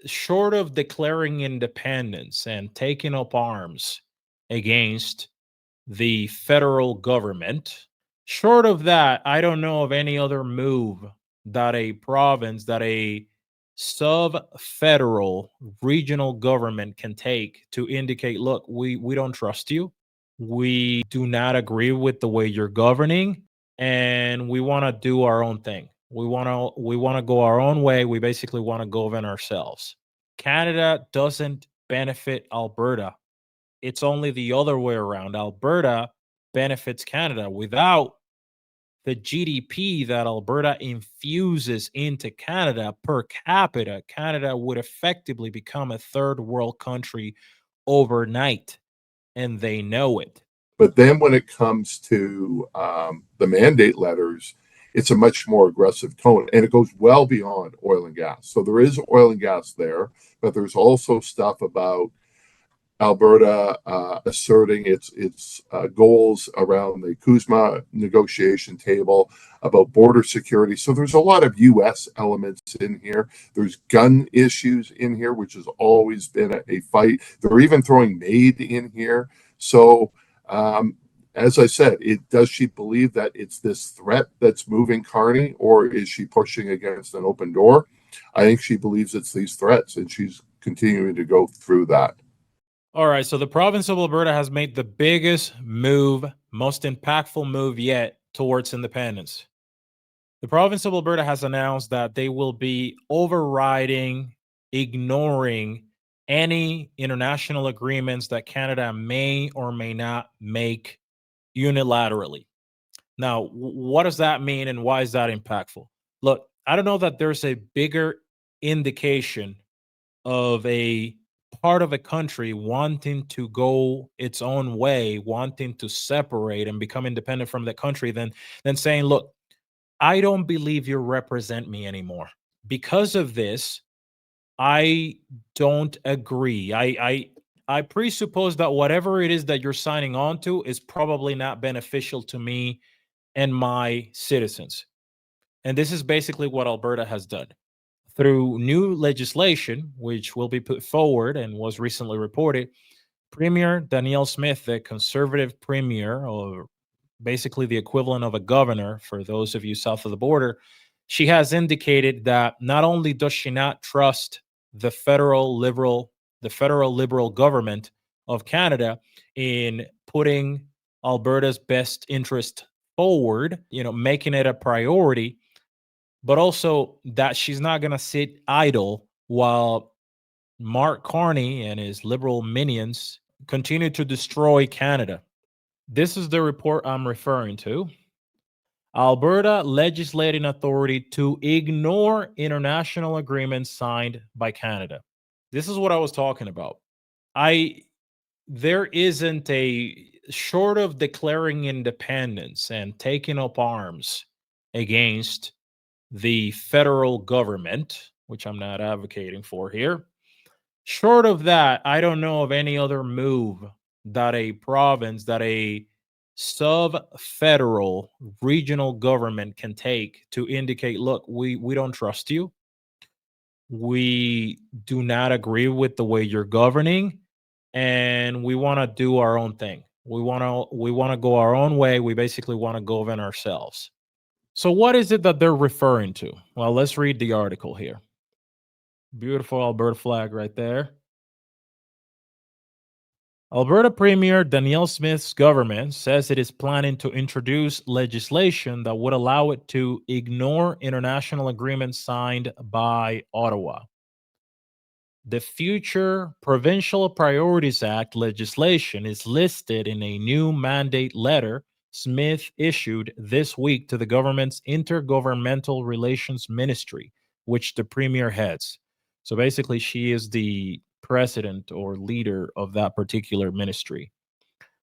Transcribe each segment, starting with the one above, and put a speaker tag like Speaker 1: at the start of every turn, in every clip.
Speaker 1: short of declaring independence and taking up arms against the federal government, short of that, I don't know of any other move that a province, that a sub federal regional government can take to indicate, look, we don't trust you. We do not agree with the way you're governing, and we want to do our own thing. We want to go our own way. We basically want to govern ourselves. Canada doesn't benefit Alberta. It's only the other way around. Alberta benefits Canada. Without the GDP that Alberta infuses into Canada per capita, Canada would effectively become a third world country overnight, and they know it.
Speaker 2: But then when it comes to the mandate letters, it's a much more aggressive tone, and it goes well beyond oil and gas. So there is oil and gas there, but there's also stuff about Alberta asserting its goals around the CUSMA negotiation table, about border security. So there's a lot of U.S. elements in here. There's gun issues in here, which has always been a fight. They're even throwing MAID in here. So as I said, does she believe that it's this threat that's moving Carney, or is she pushing against an open door? I think she believes it's these threats, and she's continuing to go through that.
Speaker 1: All right, so the province of Alberta has made the biggest move, most impactful move yet towards independence. The province of Alberta has announced that they will be overriding, ignoring any international agreements that Canada may or may not make unilaterally. Now, what does that mean and why is that impactful? Look, I don't know that there's a bigger indication of a part of a country wanting to go its own way, wanting to separate and become independent from the country than saying, look, I don't believe you represent me anymore. Because of this, I don't agree. I presuppose that whatever it is that you're signing on to is probably not beneficial to me and my citizens. And this is basically what Alberta has done. Through new legislation, which will be put forward and was recently reported, Premier Danielle Smith, the conservative premier, or basically the equivalent of a governor for those of you south of the border, she has indicated that not only does she not trust the federal liberal government of Canada in putting Alberta's best interest forward, making it a priority, but also that she's not going to sit idle while Mark Carney and his liberal minions continue to destroy Canada. This is the report I'm referring to. Alberta legislating authority to ignore international agreements signed by Canada. This is what I was talking about. There isn't a short of declaring independence and taking up arms against the federal government, which I'm not advocating for here. Short of that, I don't know of any other move that a province, that a sub federal regional government can take to indicate, look, we don't trust you. We do not agree with the way you're governing, and we want to do our own thing. We want to go our own way. We basically want to govern ourselves. So what is it that they're referring to? Well, let's read the article here. Beautiful Alberta flag right there. Alberta Premier Danielle Smith's government says it is planning to introduce legislation that would allow it to ignore international agreements signed by Ottawa. The future Provincial Priorities Act legislation is listed in a new mandate letter Smith issued this week to the government's Intergovernmental Relations Ministry, which the premier heads. So basically, she is the president or leader of that particular ministry.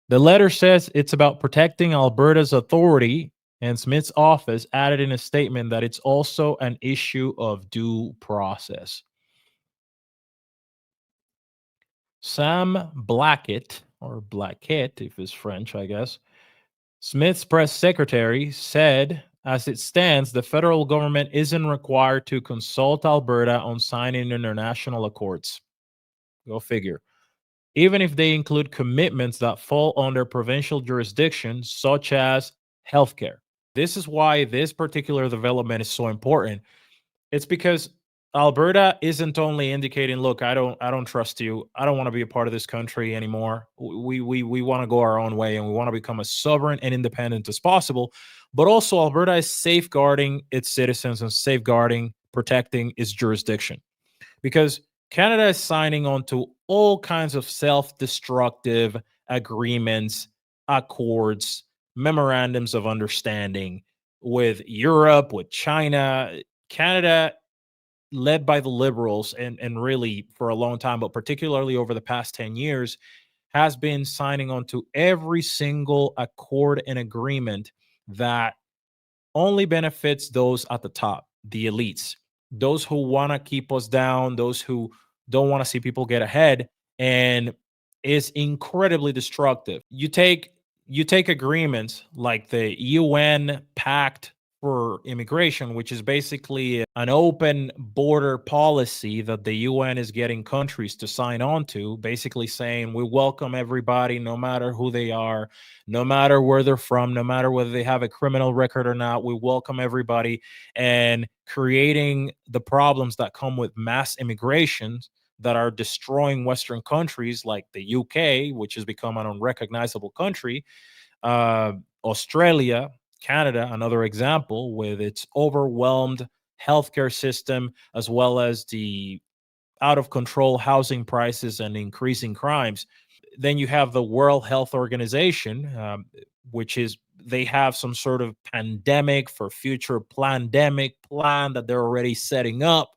Speaker 1: The letter says it's about protecting Alberta's authority, and Smith's office added in a statement that it's also an issue of due process. Sam Blackett, or Blackett if it's French, I guess, Smith's press secretary, said As it stands, the federal government isn't required to consult Alberta on signing international accords. Go figure. Even if they include commitments that fall under provincial jurisdiction, such as healthcare. This is why this particular development is so important. It's because Alberta isn't only indicating, look, I don't trust you. I don't want to be a part of this country anymore. We want to go our own way and we want to become as sovereign and independent as possible. But also Alberta is safeguarding its citizens and safeguarding, protecting its jurisdiction. Because Canada is signing on to all kinds of self-destructive agreements, accords, memorandums of understanding with Europe, with China. Canada, led by the Liberals, and really for a long time, but particularly over the past 10 years, has been signing on to every single accord and agreement that only benefits those at the top, the elites, those who want to keep us down, those who don't want to see people get ahead, and is incredibly destructive. You take agreements like the UN Pact for Immigration, which is basically an open border policy that the UN is getting countries to sign on to, basically saying we welcome everybody no matter who they are, no matter where they're from, no matter whether they have a criminal record or not. We welcome everybody, and creating the problems that come with mass immigration that are destroying Western countries like the UK, which has become an unrecognizable country, uh, Australia, Canada, another example, with its overwhelmed healthcare system, as well as the out of control housing prices and increasing crimes. Then you have the World Health Organization, which is they have some sort of pandemic for future pandemic plan that they're already setting up.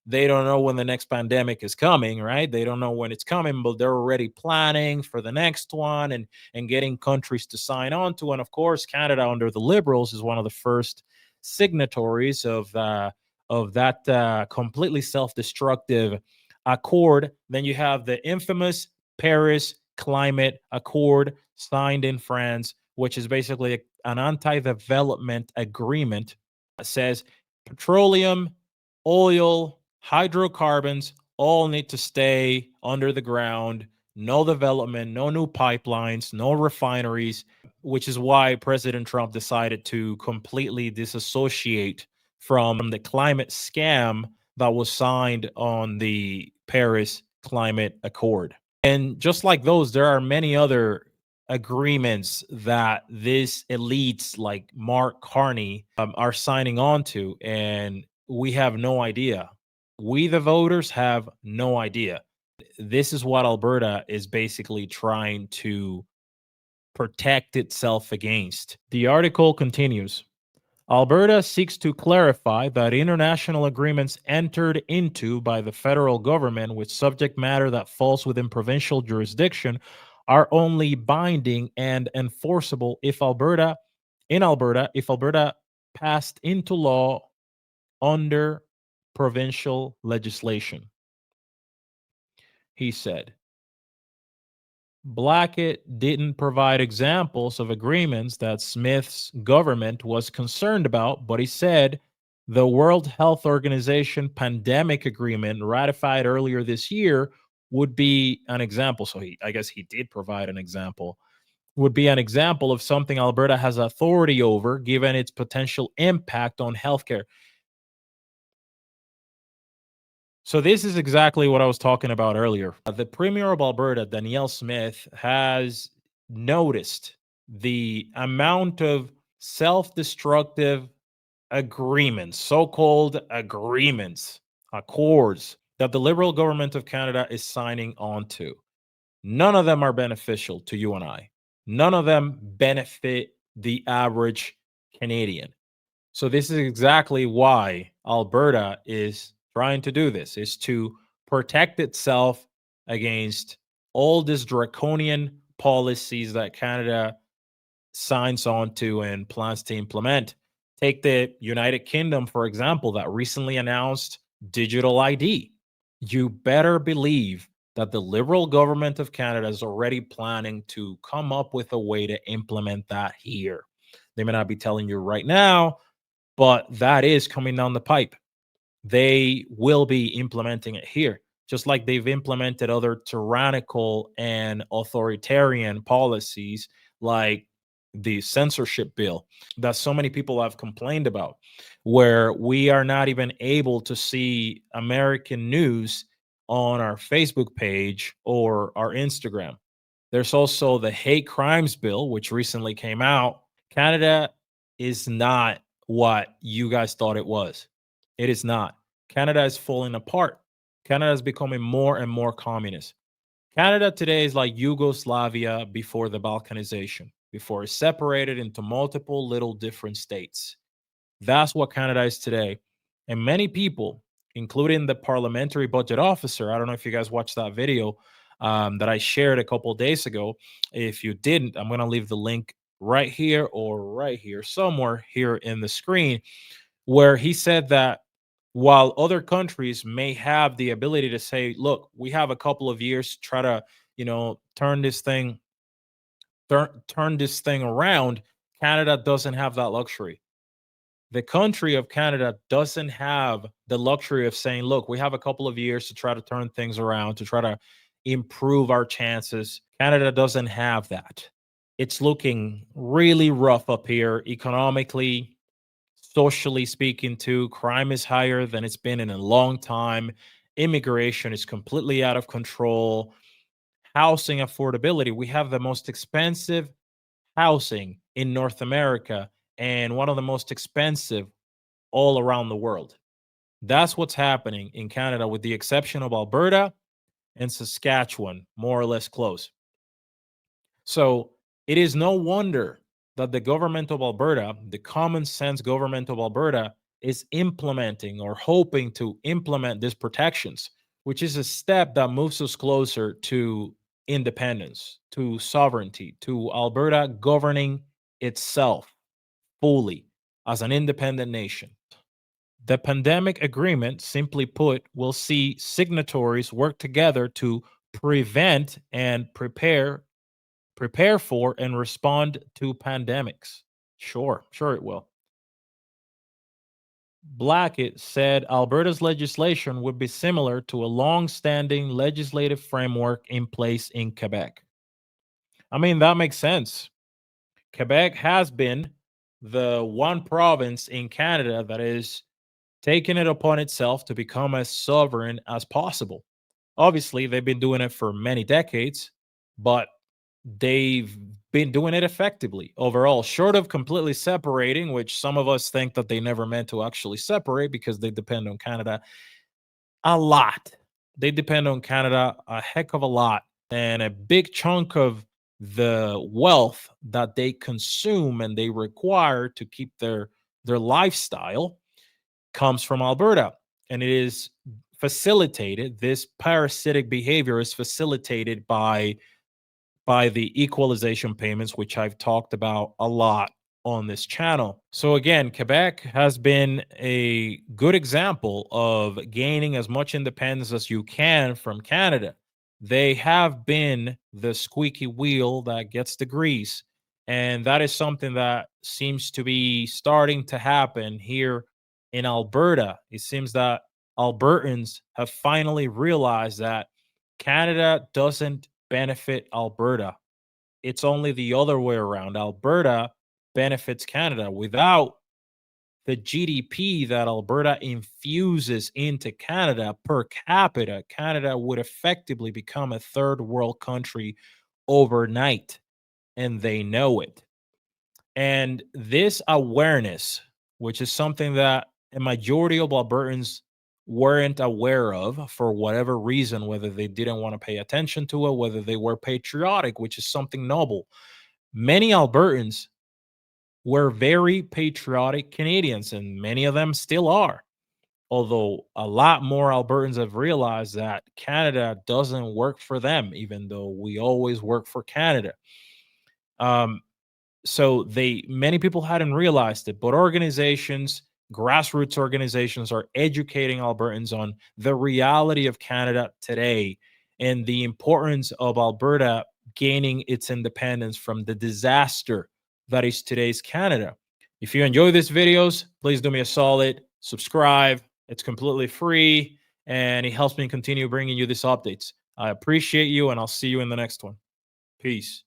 Speaker 1: They don't know when the next pandemic is coming, right? They don't know when it's coming, but they're already planning for the next one, and getting countries to sign on to. And of course, Canada, under the Liberals, is one of the first signatories of that completely self-destructive accord. Then you have the infamous Paris Climate Accord signed in France, which is basically an anti-development agreement that says petroleum, oil, hydrocarbons all need to stay under the ground. No development, no new pipelines, no refineries, which is why President Trump decided to completely disassociate from the climate scam that was signed on the Paris Climate Accord. And just like those, there are many other agreements that these elites like Mark Carney are signing on to, and we have no idea. We, the voters, have no idea. This is what Alberta is basically trying to protect itself against. The article continues. Alberta seeks to clarify that international agreements entered into by the federal government with subject matter that falls within provincial jurisdiction are only binding and enforceable if Alberta passed into law under provincial legislation. He said Blackett didn't provide examples of agreements that Smith's government was concerned about, but he said the World Health Organization pandemic agreement ratified earlier this year would be an example. So I guess he did provide an example. Would be an example of something Alberta has authority over, given its potential impact on healthcare. So this is exactly what I was talking about earlier. The Premier of Alberta, Danielle Smith, has noticed the amount of self-destructive agreements, so-called agreements, accords that the Liberal government of Canada is signing on to. None of them are beneficial to you and I. None of them benefit the average Canadian. So this is exactly why Alberta is trying to do this, is to protect itself against all these draconian policies that Canada signs on to and plans to implement. Take the United Kingdom, for example, that recently announced digital ID. You better believe that the Liberal government of Canada is already planning to come up with a way to implement that here. They may not be telling you right now, but that is coming down the pipe. They will be implementing it here, just like they've implemented other tyrannical and authoritarian policies like the censorship bill that so many people have complained about, where we are not even able to see American news on our Facebook page or our Instagram. There's also the hate crimes bill, which recently came out. Canada is not what you guys thought it was. It is not. Canada is falling apart. Canada is becoming more and more communist. Canada today is like Yugoslavia before the Balkanization, before it separated into multiple little different states. That's what Canada is today. And many people, including the parliamentary budget officer, I don't know if you guys watched that video that I shared a couple days ago. If you didn't, I'm going to leave the link right here or right here, somewhere here in the screen, where he said that while other countries may have the ability to say, look, we have a couple of years to try to, turn this thing around, Canada doesn't have that luxury. The country of Canada doesn't have the luxury of saying, look, we have a couple of years to try to turn things around, to try to improve our chances. Canada doesn't have that. It's looking really rough up here economically, socially speaking, too. Crime is higher than it's been in a long time. Immigration is completely out of control. Housing affordability. We have the most expensive housing in North America and one of the most expensive all around the world. That's what's happening in Canada, with the exception of Alberta and Saskatchewan, more or less close. So it is no wonder that the government of Alberta, the common sense government of Alberta, is implementing or hoping to implement these protections, which is a step that moves us closer to independence, to sovereignty, to Alberta governing itself fully as an independent nation. The pandemic agreement, simply put, will see signatories work together to prevent and prepare for and respond to pandemics. Sure it will. Blackett said Alberta's legislation would be similar to a long-standing legislative framework in place in Quebec. I mean, that makes sense. Quebec has been the one province in Canada that is taking it upon itself to become as sovereign as possible. Obviously, they've been doing it for many decades, but they've been doing it effectively overall, short of completely separating, which some of us think that they never meant to actually separate because they depend on Canada a lot. They depend on Canada a heck of a lot. And a big chunk of the wealth that they consume and they require to keep their lifestyle comes from Alberta. And it is facilitated, this parasitic behavior is facilitated by the equalization payments, which I've talked about a lot on this channel. So again, Quebec has been a good example of gaining as much independence as you can from Canada. They have been the squeaky wheel that gets the grease. And that is something that seems to be starting to happen here in Alberta. It seems that Albertans have finally realized that Canada doesn't benefit Alberta. It's only the other way around. Alberta benefits Canada. Without the GDP that Alberta infuses into Canada per capita, Canada would effectively become a third world country overnight, and they know it. And this awareness, which is something that a majority of Albertans weren't aware of for whatever reason, whether they didn't want to pay attention to it, whether they were patriotic, which is something noble. Many Albertans were very patriotic Canadians, and many of them still are. Although a lot more Albertans have realized that Canada doesn't work for them, even though we always work for Canada. Um, so many people hadn't realized it, but grassroots organizations are educating Albertans on the reality of Canada today and the importance of Alberta gaining its independence from the disaster that is today's Canada. If you enjoy these videos, please do me a solid, subscribe. It's completely free and it helps me continue bringing you these updates. I appreciate you and I'll see you in the next one. Peace.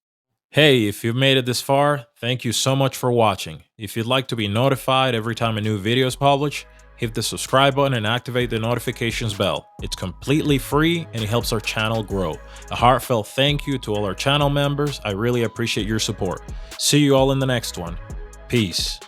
Speaker 1: Hey, if you've made it this far, thank you so much for watching. If you'd like to be notified every time a new video is published, hit the subscribe button and activate the notifications bell. It's completely free and it helps our channel grow. A heartfelt thank you to all our channel members. I really appreciate your support. See you all in the next one. Peace.